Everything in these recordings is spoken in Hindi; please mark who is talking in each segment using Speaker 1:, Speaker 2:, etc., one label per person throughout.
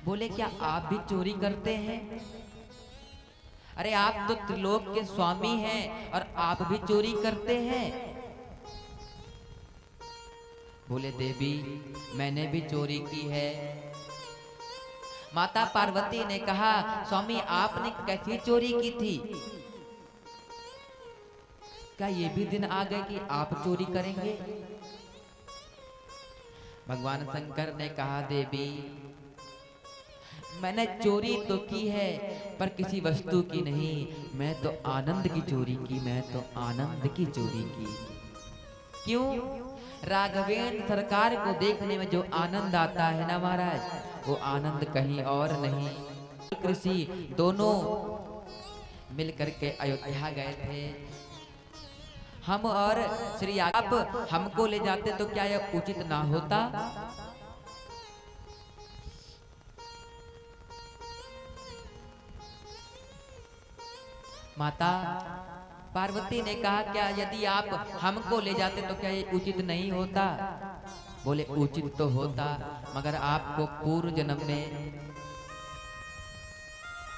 Speaker 1: बोले क्या आप भी चोरी करते हैं? अरे आप तो त्रिलोक के स्वामी हैं और आप भी चोरी करते हैं? बोले देवी मैंने भी चोरी की है। माता पार्वती ने कहा स्वामी आपने कैसी चोरी की थी? क्या ये भी दिन आ गए कि आप चोरी करेंगे? भगवान शंकर ने कहा देवी मैंने चोरी तो की है पर किसी वस्तु की नहीं, मैं तो आनंद की चोरी की, मैं तो आनंद की चोरी की। क्यों? राघवेंद्र सरकार को देखने में जो आनंद आता है ना महाराज, वो आनंद कहीं और नहीं। कृषि दोनों मिलकर के अयोध्या गए थे। हम और श्री आप हमको ले जाते तो क्या यह उचित ना होता? माता पार्वती ने कहा क्या यदि आप हमको ले जाते तो क्या ये उचित नहीं होता? बोले उचित तो होता, मगर आपको पूर्व जन्म में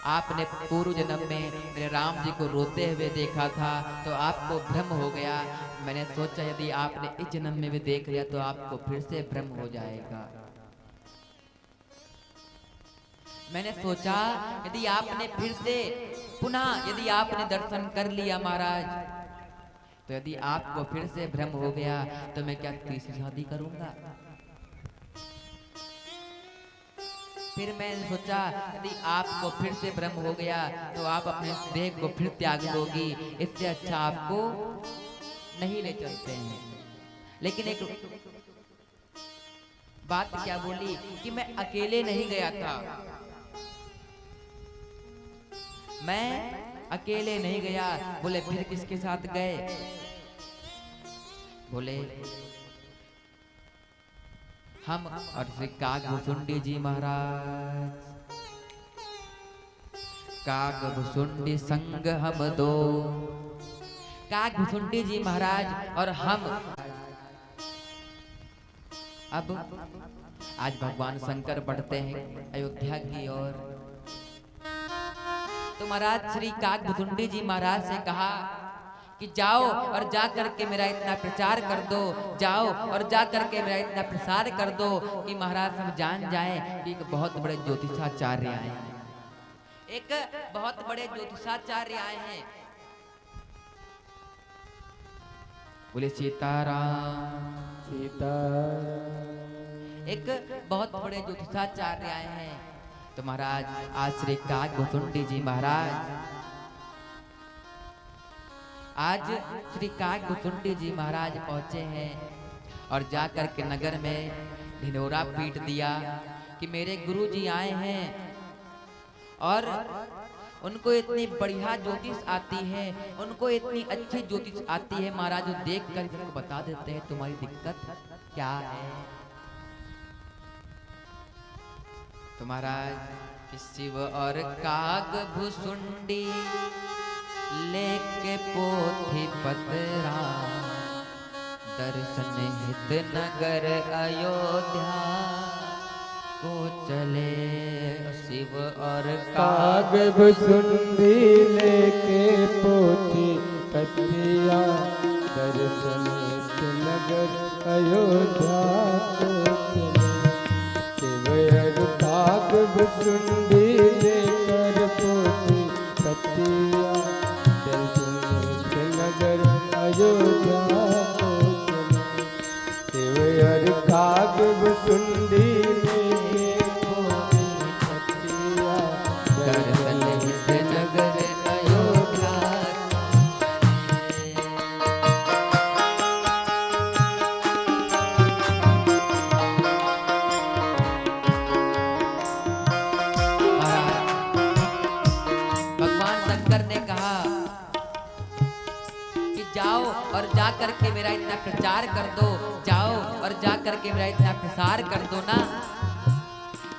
Speaker 1: आपने पूर्व जन्म में मेरे राम जी को रोते हुए देखा था तो आपको भ्रम हो गया। मैंने सोचा यदि आपने इस जन्म में भी देख लिया तो आपको फिर से भ्रम हो जाएगा। मैंने सोचा यदि आपने फिर से पुनः यदि आपने दर्शन कर लिया महाराज, तो यदि आपको फिर से भ्रम हो गया तो मैं क्या तीसरी शादी करूंगा? फिर मैंने सोचा यदि आपको फिर से भ्रम हो गया तो आप अपने देह को फिर त्याग दोगी, इससे अच्छा आपको नहीं ले चलते हैं। लेकिन एक बात क्या बोली कि मैं अकेले नहीं गया था, मैं अकेले नहीं गया। बोले फिर किसके साथ गए? बोले हम और श्री कागभुसुंडी जी महाराज, कागभुसुंडी संग हम दो। कागभुसुंडी जी महाराज और हम। अब आज भगवान शंकर बढ़ते हैं अयोध्या की ओर। तो महाराज श्री कागभुसुंडी जी महाराज से कहा कि जाओ और जा करके मेरा इतना प्रचार कर दो, जाओ और जा करके मेरा इतना प्रसार कर दो कि महाराज सब जान जाएं कि एक बहुत बड़े ज्योतिषाचार्य आए हैं, एक बहुत बड़े ज्योतिषाचार्य आए हैं। बोले सीताराम सीता। एक बहुत बड़े ज्योतिषाचार्य आए हैं। तो महाराज आज श्री कागभुसुंडी जी महाराज, आज श्री कागभुसुंडी जी महाराज पहुंचे हैं और जाकर के नगर में ढिंढोरा पीट दिया कि मेरे गुरु जी आए हैं और उनको इतनी बढ़िया ज्योतिष आती है, उनको इतनी अच्छी ज्योतिष आती है महाराज, जो देख कर उनको बता देते हैं तुम्हारी दिक्कत क्या है। तो महाराज शिव और कागभुसुंडी लेके पोथी पतरा, दर्शन हित नगर अयोध्या को चले। शिव और
Speaker 2: कागभुसुंडी लेके पोथी पतरा, दर्शन हित नगर अयोध्या को चले। शिव और कागभुसुंडी लेकर पोथी पतरा, नगर अयोध्या को चले। शिव और कागभुसुंडी लेके पोथी पतरा,
Speaker 1: दर्शन हित नगर अयोध्या भगवान शंकर ने कहा जाओ और जा करके मेरा इतना प्रचार कर दो, जाओ और जा करके मेरा इतना प्रसार कर दो ना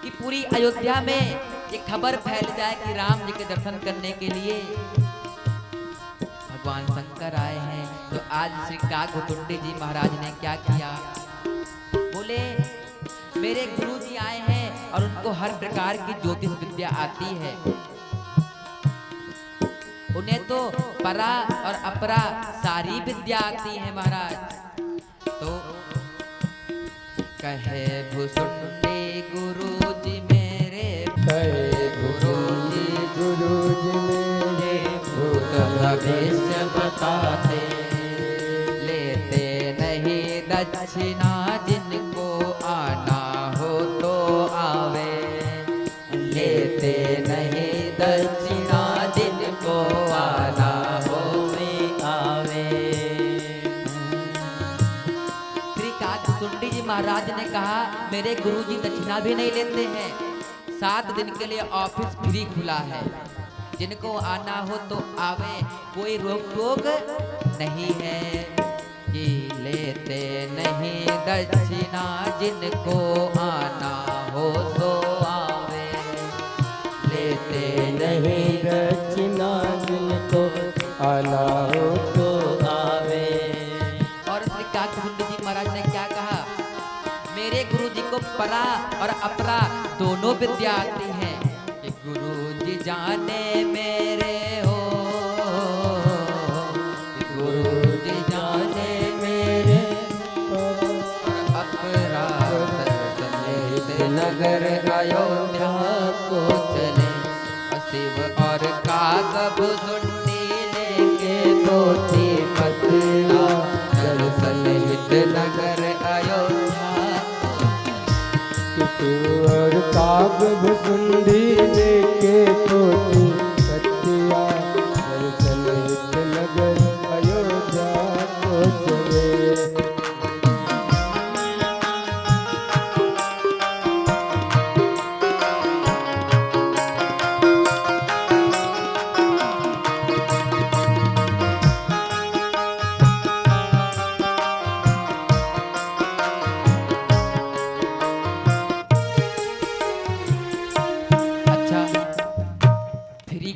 Speaker 1: कि पूरी अयोध्या में ये खबर फैल जाए कि राम जी के दर्शन करने के लिए भगवान शंकर आए हैं। तो आज श्री कागभुसुंडी जी महाराज ने क्या किया? बोले मेरे गुरु जी आए हैं और उनको हर प्रकार की ज्योतिष विद्या आती है। उन्हें तो परा और अपरा सारी विद्या आती है महाराज। तो कहे भुसुंडी गुरुजी मेरे,
Speaker 2: कहे
Speaker 1: गुरुजी
Speaker 2: गुरुजी मेरे
Speaker 1: भूत भविष्य बताते, लेते नहीं दक्षिणा जिनको आना हो तो आवे, लेते नहीं दक्षिणा जिनको आना हो तो आवे। श्री काकभुसुंडी जी महाराज ने कहा मेरे गुरुजी दक्षिणा भी नहीं लेते हैं, 7 दिन के लिए ऑफिस फ्री खुला है, जिनको आना हो तो आवे, कोई रोक टोक नहीं है। कि लेते नहीं दक्षिणा जिनको आना हो तो आवे, लेते
Speaker 2: नहीं दक्षिणा जिनको आना हो तो आवे।
Speaker 1: और श्री काकभुसुंडी जी महाराज ने क्या कहा, मेरे गुरु जी को परा और अपरा दोनों विद्या आती है। कि गुरु जी जाने मेरे हो, गुरु जी जाने मेरे, और अपरा समेत नगर अयोध्या को चले, शिव और काकभुसुंडी लेके पोथी पत्रा, दर्शन हित नगर अयोध्या।
Speaker 2: शिव और काकभुसुंडी लेके पोथी पत्रिया, दर्शन हित नगर अयोध्या को चले।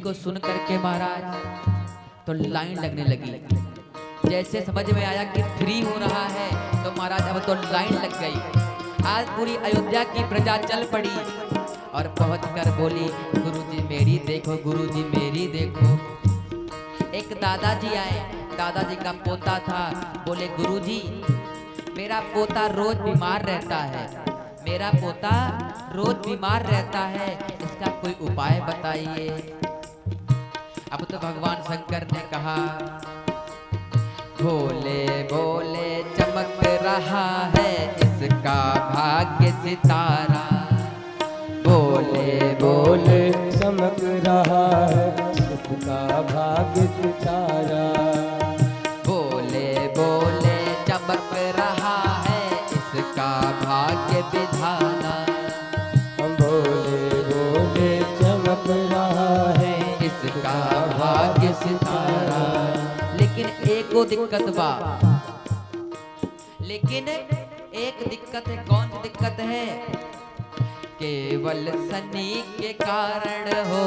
Speaker 1: को सुन करके महाराज तो लाइन लगने लगी। जैसे समझ में आया कि फ्री हो रहा है तो महाराज अब तो लाइन लग गई। आज पूरी अयोध्या की प्रजा चल पड़ी और पहुंचकर बोली गुरुजी मेरी देखो, गुरुजी मेरी देखो। एक दादाजी आए, दादाजी का पोता था, बोले गुरुजी मेरा पोता रोज बीमार रहता है, मेरा पोता रोज बीमार रहता है, इसका कोई उपाय बताइए। अब तो भगवान शंकर ने कहा भोले भोले चमक रहा है इसका भाग्य सितारा, भोले
Speaker 2: बोले चमक रहा है इसका भाग्य सितारा,
Speaker 1: भोले भोले चमक रहा है इसका भाग्य विधाना,
Speaker 2: बोले बोले चमक रहा है
Speaker 1: इसका भाग्य सितारा। लेकिन एक को दिक्कत बा, लेकिन एक दिक्कत है। कौन सी दिक्कत है? केवल शनि के कारण हो,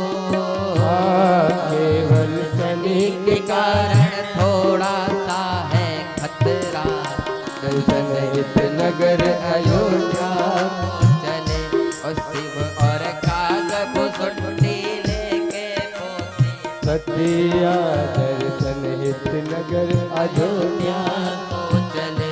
Speaker 2: केवल शनि
Speaker 1: के कारण थोड़ा सा है खतरा,
Speaker 2: दर्शन हित नगर अयोध्या
Speaker 1: चले और शिव और काकभुसुंडी लेके पोथी
Speaker 2: पत्रिया, दर्शन हित नगर अयोध्या
Speaker 1: को चले।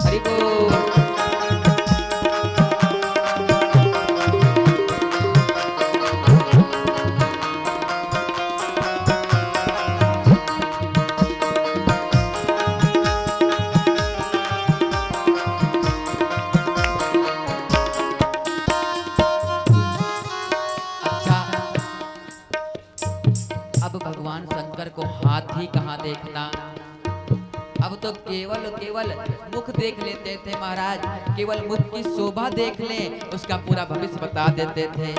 Speaker 1: हरि बोल। अच्छा, अब भगवान शंकर को हाथ ही कहाँ देखना, अब तो केवल मुख देख लेते थे महाराज, केवल मुख की शोभा देख ले उसका पूरा भविष्य बता देते थे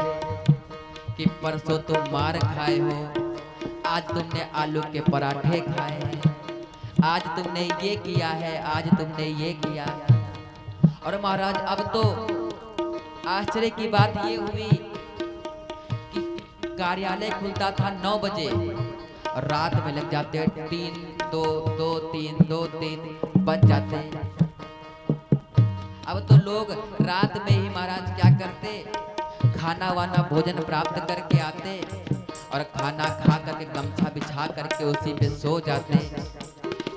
Speaker 1: कि परसों तुम मार खाए हो, आज तुमने आलू के पराठे खाए, आज तुमने ये किया है, आज तुमने ये किया। और महाराज अब तो आश्चर्य की बात ये हुई कि कार्यालय खुलता था 9 बजे और रात में लग जाते 3 2 2 3 2 3 बज जाते। अब तो लोग रात में ही महाराज क्या करते, खाना वाना भोजन प्राप्त करके आते और खाना खा करके गमछा बिछा करके उसी पे सो जाते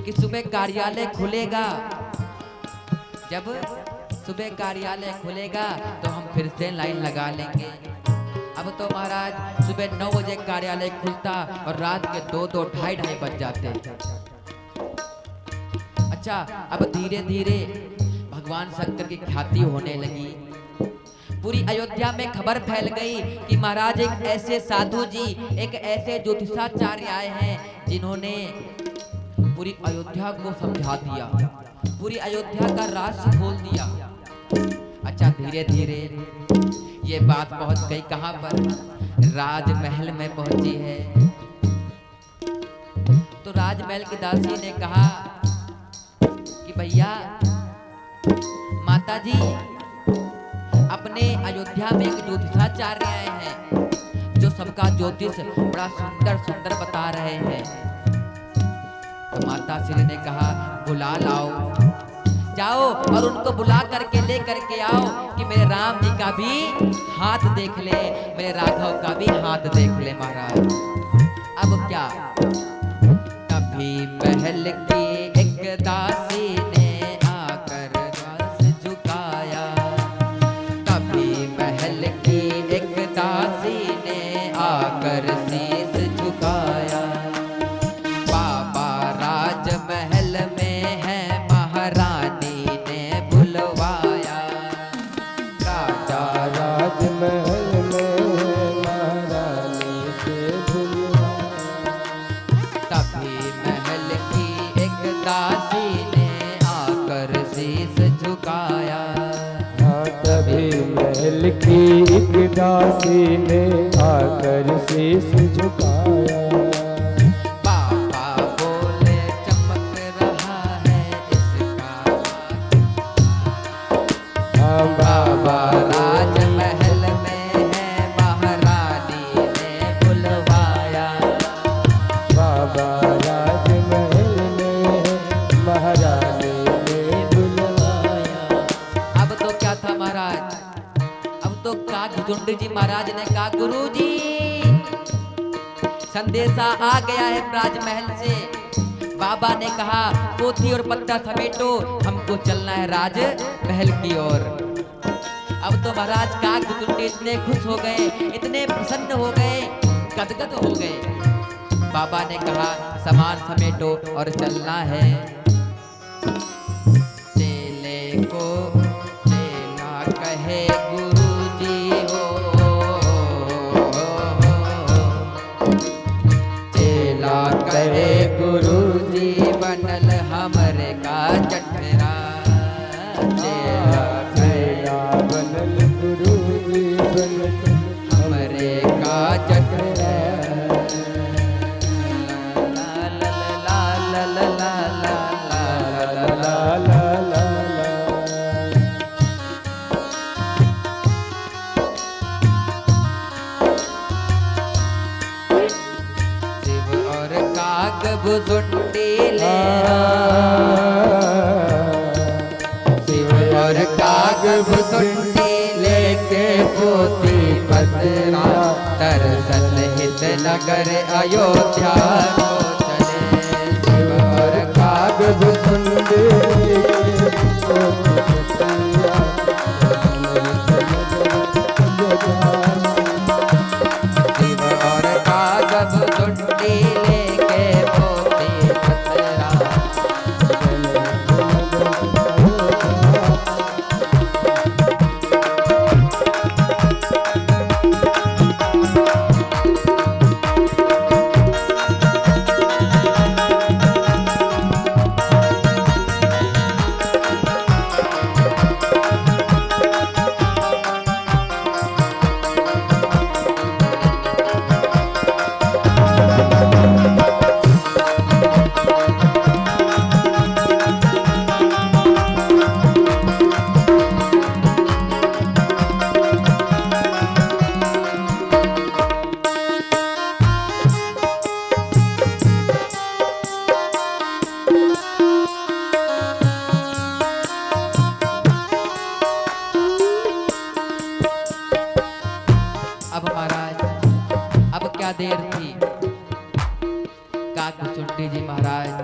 Speaker 1: कि सुबह कार्यालय खुलेगा। जब सुबह कार्यालय खुलेगा तो हम फिर से लाइन लगा लेंगे। अब तो महाराज सुबह 9 बजे कार्यालय खुलता और रात के 2 2 2:30 बज जाते। अच्छा, अब धीरे धीरे भगवान शंकर की ख्याति होने लगी। पूरी अयोध्या में खबर फैल गई कि महाराज एक ऐसे साधु जी, एक ऐसे ज्योतिषाचार्य आए हैं जिन्होंने पूरी अयोध्या को समझा दिया, पूरी अयोध्या का राज खोल दिया। अच्छा, धीरे धीरे ये बात पहुंच गई कहां पर, राजमहल में पहुंची है। तो राजमहल की दासी ने कहा कि भैया माता जी, अपने अयोध्या में एक ज्योतिषाचार्य आए हैं जो सबका ज्योतिष बड़ा सुंदर सुंदर बता रहे हैं। तो माता श्री ने कहा बुला लाओ, जाओ और उनको बुला करके ले करके आओ कि मेरे राम जी का भी हाथ देख ले, मेरे राघव का भी हाथ देख ले। महाराज अब क्या, कभी महल की एक दासी ने आकर शीश झुकाया, कभी महल की एक दासी ने आकर शीश झुकाया। बाबा राजमहल में है महारानी ने बुलवाया, राजा
Speaker 2: राजमहल में महारानी से बुलवाया।
Speaker 1: तभी महल की एक दासी ने आकर शीश झुकाया।
Speaker 2: हाँ, तभी महल की एक दासी ने आकर शीश झुकाया।
Speaker 1: बाबा बोले चमक रहा है इसका,
Speaker 2: हाँ,
Speaker 1: बाबा राजमहल में है महारानी ने बुलवाया।
Speaker 2: बाबा राजमहल में महारानी ने बुलवाया।
Speaker 1: अब तो क्या था महाराज, अब तो कागभुजुंड जी महाराज ने कहा गुरुजी संदेशा आ गया है राजमहल से। बाबा ने कहा पोथी और पत्ता समेटो, हमको चलना है राजमहल की ओर। अब तो महाराज कागभुजुंड इतने खुश हो गए, इतने प्रसन्न हो गए, गदगद हो गए। बाबा ने कहा सामान समेटो और चलना है। चेले को चेला कहे गुरुजी हो, चेला कहे गुरुजी बनल हमरे का चटरा। चेला
Speaker 2: चेला बनल गुरुजी बनल
Speaker 1: हमरे का चटरा। ला ला ला ला ला ला ला ला
Speaker 2: ला ला ला ला।
Speaker 1: शिव और कागभुजुंडी ले शिव और कागभुजुंडी लेके पोथी पतरा, दर्शन हित नगर अयोध्या को चले। शिव और
Speaker 2: कागभुजुंडी
Speaker 1: शिव और कागभुजुंडी लेके पोथी पतरा,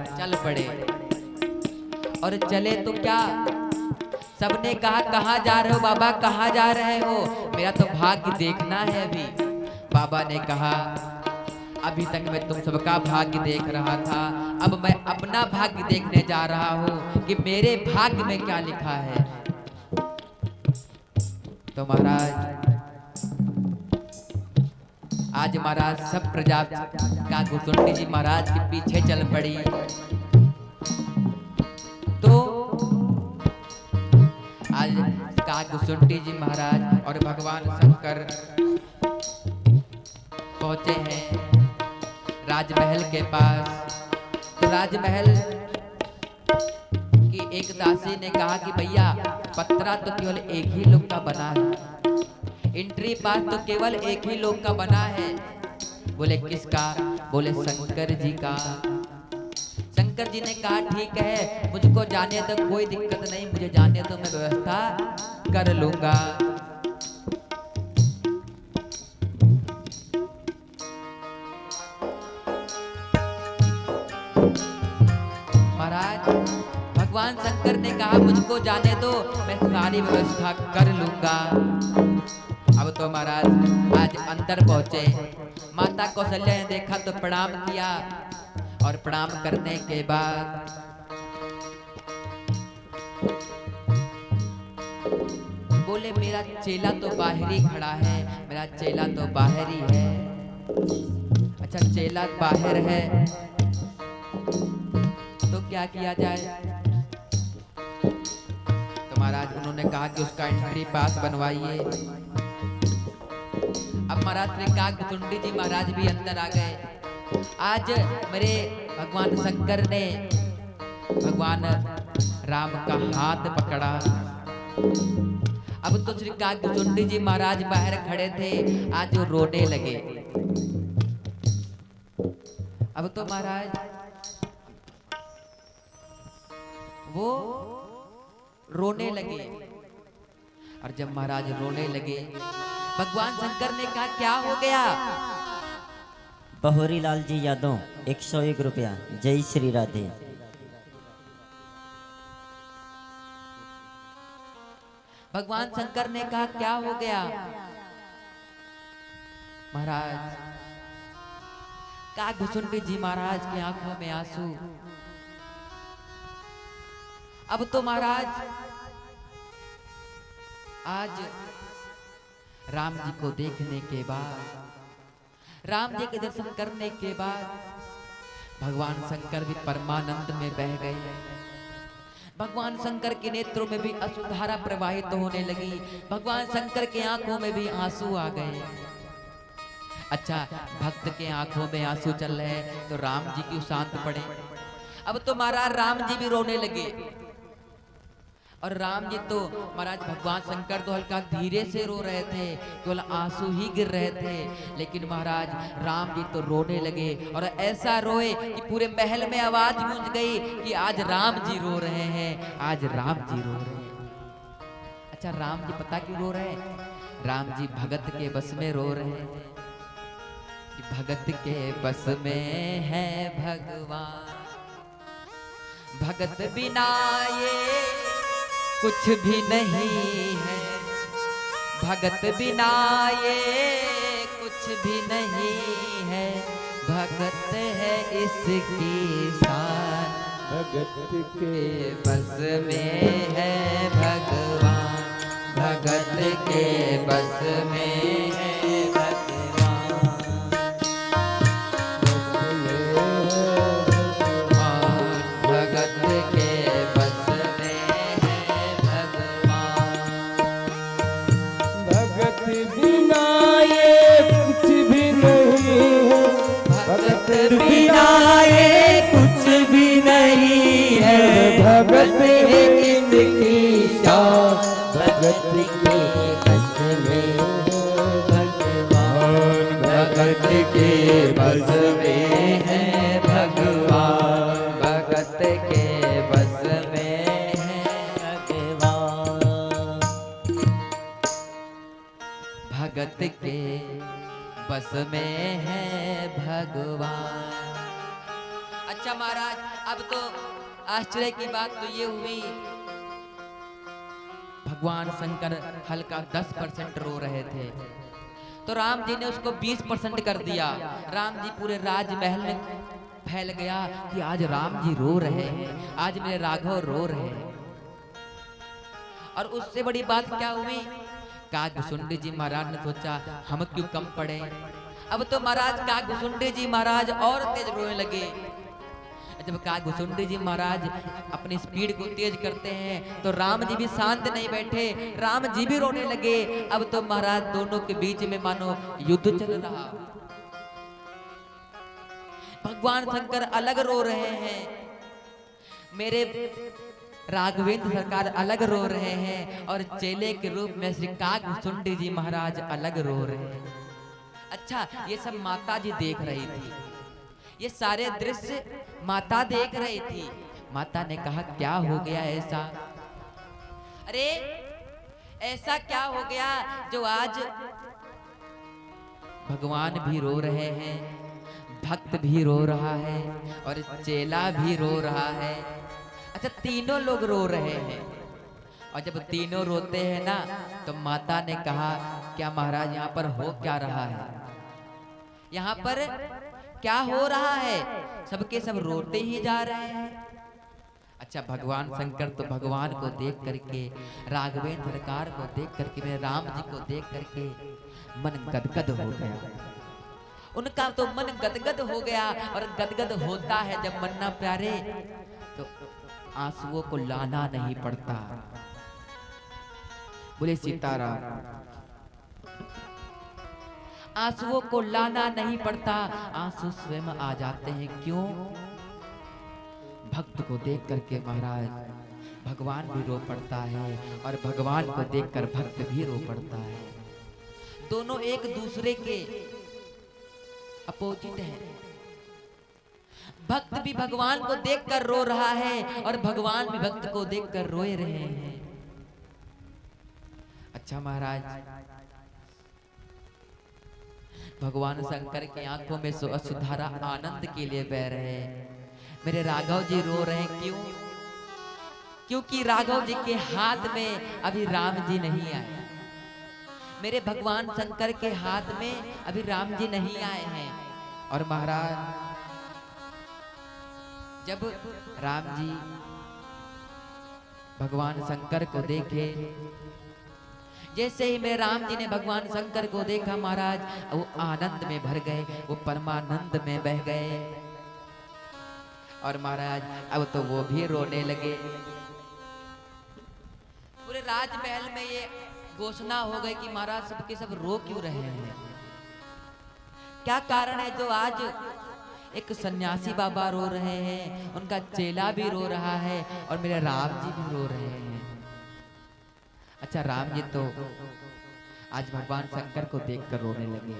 Speaker 1: चल पड़े। और चले तो क्या, सबने कहा कहाँ जा रहे हो बाबा, कहाँ जा रहे हो, मेरा तो भाग्य देखना है अभी। बाबा ने कहा अभी तक मैं तुम सबका भाग्य देख रहा था, अब मैं अपना भाग्य देखने जा रहा हूँ कि मेरे भाग्य में क्या लिखा है। तो महाराज आज महाराज सब प्रजा का घुसुंडी जी महाराज के पीछे चल पड़ी। तो आज का घुसुंडी जी महाराज और भगवान शंकर पहुंचे हैं राजमहल के पास। तो राजमहल की एक दासी ने कहा कि भैया पत्रा तो केवल एक ही लोग का बना है, एंट्री पास तो केवल एक ही लोग का बना है। बोले किसका, बोले शंकर जी का। शंकर जी ने कहा ठीक है, मुझको जाने तो कोई दिक्कत नहीं, मुझे जाने तो मैं व्यवस्था कर लूंगा। महाराज भगवान शंकर ने कहा मुझको जाने दो, मैं सारी व्यवस्था कर लूंगा। अब तो महाराज आज अंदर पहुंचे। माता कौशल्या ने देखा तो प्रणाम किया, और प्रणाम करने के बाद बोले मेरा चेला तो बाहर ही खड़ा है, मेरा चेला तो बाहर ही है। अच्छा चेला बाहर है तो क्या किया जाए। तो महाराज उन्होंने कहा कि उसका एंट्री पास बनवाइए। अब महाराज श्री काकभुसुंडी जी महाराज भी अंदर आ गए। आज मेरे भगवान शंकर ने भगवान राम का हाथ पकड़ा। अब तो श्री काकभुसुंडी जी महाराज बाहर खड़े थे, आज वो रोने लगे। अब तो महाराज वो रोने लगे, और जब महाराज रोने लगे भगवान शंकर ने कहा क्या हो गया।
Speaker 3: बहोरी लाल जी यादव 101 रुपया। जय श्री राधे।
Speaker 1: भगवान शंकर ने कहा क्या हो गया। महाराज काकभुसुंडी जी महाराज की आंखों में आंसू। अब तो महाराज आज राम जी को देखने के बाद, राम जी के दर्शन करने के बाद भगवान शंकर भी परमानंद में बह गए। भगवान शंकर के नेत्रों में भी अश्रुधारा प्रवाहित होने लगी, भगवान शंकर के आंखों में भी आंसू आ गए। अच्छा भक्त के आंखों में आंसू चल रहे तो राम जी क्यों शांत पड़े। अब तो महाराज राम जी भी रोने लगे, और राम जी तो महाराज भगवान शंकर तो हल्का धीरे से रो रहे थे, केवल आंसू ही गिर रहे थे, लेकिन महाराज राम जी तो रोने लगे, और ऐसा रोए कि पूरे महल में आवाज गूंज गई कि आज राम जी रो रहे हैं, आज राम जी रो रहे हैं। अच्छा राम जी पता क्यों रो रहे हैं। राम जी भगत के बस में रो रहे हैं कि भगत के बस में है भगवान, भगत बिना ये कुछ भी नहीं है, भगत बिना ये कुछ भी नहीं है, भगत है इसकी शान,
Speaker 2: भगत
Speaker 1: के बस में है भगवान, भगत के बस में है भगवान, भगत के बस में है भगवान।
Speaker 2: भगत बिना ये कुछ भी नहीं है,
Speaker 1: भगत बिना ये कुछ भी नहीं है,
Speaker 2: भगत है इनकी शान, भगत के बस में है भगवान,
Speaker 1: भगत के बस में है भगवान, भगत के बस में है भगवान, भगत के बस में है भगवान। अच्छा महाराज, अब तो आश्चर्य की बात तो ये हुई, भगवान शंकर हल्का 10% रो रहे थे, तो राम जी ने उसको 20% कर दिया। राम जी पूरे राजमहल में फैल गया कि आज राम जी रो रहे हैं, आज मेरे राघव रो रहे हैं। और उससे बड़ी बात क्या हुई, कागभुसुंडी जी महाराज ने सोचा हम क्यों कम पड़े। अब तो महाराज कागभुसुंडी जी महाराज और तेज रोने लगे। जब कागभुसुंडी जी महाराज अपनी स्पीड को तेज करते हैं तो राम जी भी शांत नहीं बैठे, राम जी भी रोने लगे। अब तो महाराज दोनों के बीच में मानो युद्ध चल रहा। भगवान शंकर अलग रो रहे हैं, मेरे राघवेंद्र सरकार अलग रो रहे हैं, और चेले के रूप में श्री कागभुसुंडी जी महाराज अलग रो रहे हैं। अच्छा, ये सब माता जी देख रही थी, ये सारे दृश्य माता देख रही थी। माता ने कहा क्या हो गया ऐसा? अरे ऐसा क्या हो गया जो आज भगवान भी रो रहे हैं, भक्त भी रो रहा है और चेला भी रो रहा है। अच्छा, तीनों लोग रो रहे हैं, और जब तीनों रोते हैं ना तो माता ने कहा क्या महाराज यहाँ पर हो क्या रहा है? यहाँ पर क्या हो रहा है? सबके सब रोते ही जा रहे हैं। अच्छा, भगवान शंकर तो भगवान को देख करके, राघवेंद्र सरकार को देख करके, मेरे राम जी को देख करके मन गदगद हो गया। उनका तो मन गदगद हो गया, और गदगद होता है जब मन ना प्यारे तो आंसुओं को लाना नहीं पड़ता। बोले सीताराम। आंसुओं को लाना नहीं पड़ता, आंसू स्वयं आ जाते हैं। क्यों? भक्त को देख करके महाराज भगवान भी रो पड़ता है, और भगवान को देखकर भक्त भी रो पड़ता है। दोनों एक दूसरे के अपोजिट हैं। भक्त भी भगवान को देखकर रो रहा है, और भगवान भी भक्त को देखकर रोए रहे हैं। अच्छा महाराज, भगवान शंकर की आंखों में सुधारा आनंद के लिए बह रहे हैं। मेरे राघव जी रो रहे हैं। क्यों? क्योंकि राघव जी के हाथ में अभी राम जी नहीं आए। मेरे भगवान शंकर के हाथ में अभी राम जी नहीं आए हैं। और महाराज जब राम जी भगवान शंकर को देखे, जैसे ही मेरे राम जी ने भगवान शंकर को देखा महाराज, वो आनंद में भर गए, वो परमानंद में बह गए। और महाराज अब तो वो भी रोने लगे। पूरे राजमहल में ये घोषणा हो गई कि महाराज सबके सब रो क्यों रहे हैं? क्या कारण है जो आज एक सन्यासी बाबा रो रहे हैं, उनका चेला भी रो रहा है, और मेरे राम जी भी रो रहे हैं। अच्छा, राम जी तो आज भगवान शंकर को देखकर रोने लगे।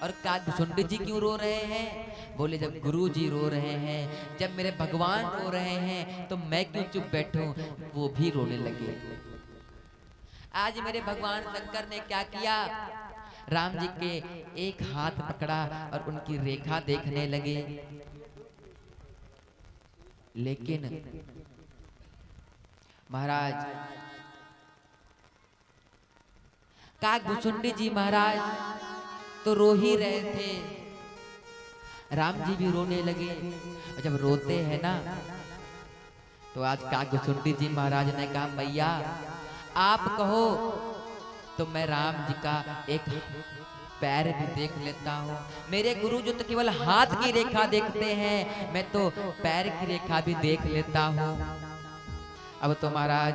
Speaker 1: और कागभुसुंडी जी क्यों रो रहे हैं? बोले जब गुरु जी रो रहे हैं, जब मेरे भगवान रो रहे हैं, तो मैं क्यों चुप बैठूं? वो भी रोने लगे। आज मेरे भगवान शंकर ने क्या किया? राम जी के एक हाथ पकड़ा और उनकी रेखा देखने लगे। लेकिन महाराज कागभुसुंडी जी महाराज तो रो ही रहे थे, राम जी भी रोने लगे। और जब रोते हैं ना तो आज कागभुसुंडी जी महाराज ने कहा मैया आप कहो तो मैं राम जी का एक पैर भी देख लेता हूँ। मेरे गुरु जो तो केवल हाथ की रेखा देखते हैं, मैं तो पैर की रेखा भी देख लेता हूँ। अब तो महाराज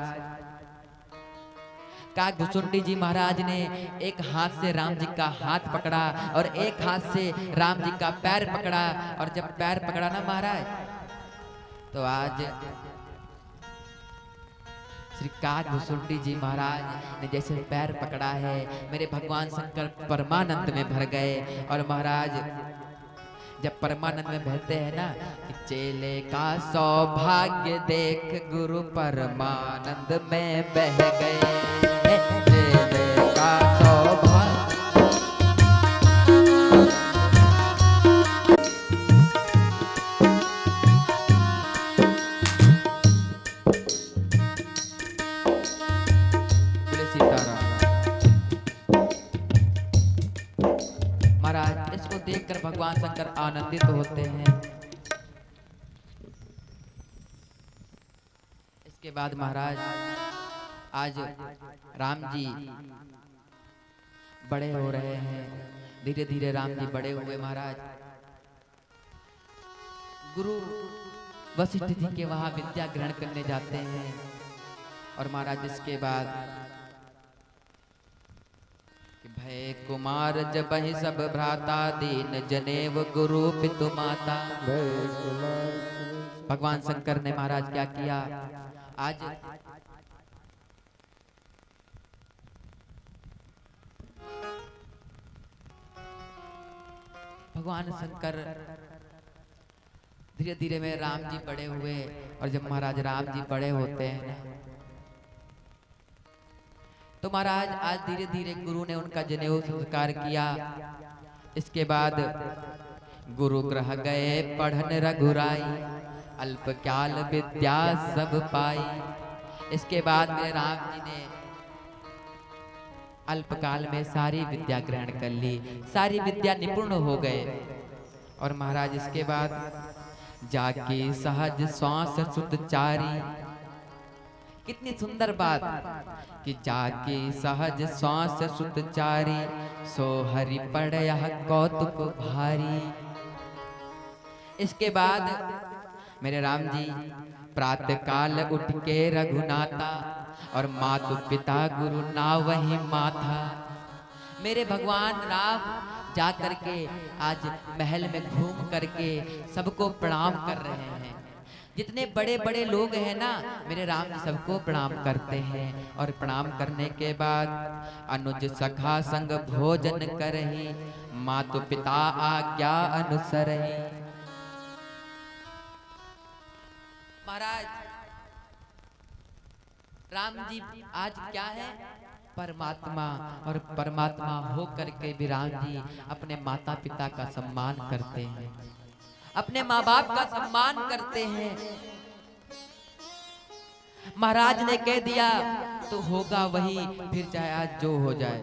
Speaker 1: कागभुसुंडी जी महाराज ने एक हाथ से राम जी का हाथ पकड़ा और एक हाथ से राम जी का पैर पकड़ा। और जब पैर पकड़ा ना महाराज, तो आज श्री कागभुसुंडी जी महाराज ने जैसे पैर पकड़ा है, मेरे भगवान शंकर परमानंद में भर गए। और महाराज जब परमानंद में बहते हैं ना कि चेले का सौभाग्य देख गुरु परमानंद में बह गए। चेले का सौभाग्य देखकर आनंदित होते हैं। इसके बाद महाराज आज राम जी बड़े हो रहे हैं, धीरे धीरे राम जी बड़े हुए महाराज। गुरु वशिष्ठ जी के वहां विद्या ग्रहण करने जाते हैं और महाराज इसके बाद कि भय कुमार जब ही सब भ्राता दीन जनेव गुरु पितु माता। भगवान शंकर ने महाराज क्या किया, आज भगवान शंकर धीरे धीरे में राम जी बड़े हुए और जब महाराज राम जी बड़े होते हैं ना तो महाराज आज धीरे धीरे गुरु ने उनका जनेऊ संस्कार किया। इसके बाद गुरु ग्रह गए पढ़न रघुराई, अल्पकाल विद्या सब पाई। इसके बाद मेरे राम जी ने अल्पकाल में सारी विद्या ग्रहण कर ली, सारी विद्या निपुण हो गए। और महाराज इसके बाद जाके सहज श्वास सुतचारी, कितनी सुंदर बात कि जाके सहज श्वास सुतचारी, सो हरि पड़ यह कौतुक भारी। इसके बाद मेरे राम जी प्रातः काल उठ के रघुनाथा, और मातु पिता गुरु ना वही माथा। मेरे भगवान राम जा करके आज महल में घूम करके सबको प्रणाम कर रहे हैं। जितने बड़े बड़े लोग हैं ना मेरे राम जी सबको प्रणाम करते हैं। और प्रणाम करने के बाद अनुज सखा संग भोजन करही, मातु पिता आज्ञा अनुसरही। महाराज राम जी आज क्या है, परमात्मा, और परमात्मा हो करके भी राम जी अपने माता पिता का सम्मान करते हैं, अपने माँ बाप का सम्मान करते हैं। महाराज ने कह दिया तो होगा वही, फिर चाहे आज जो हो जाए।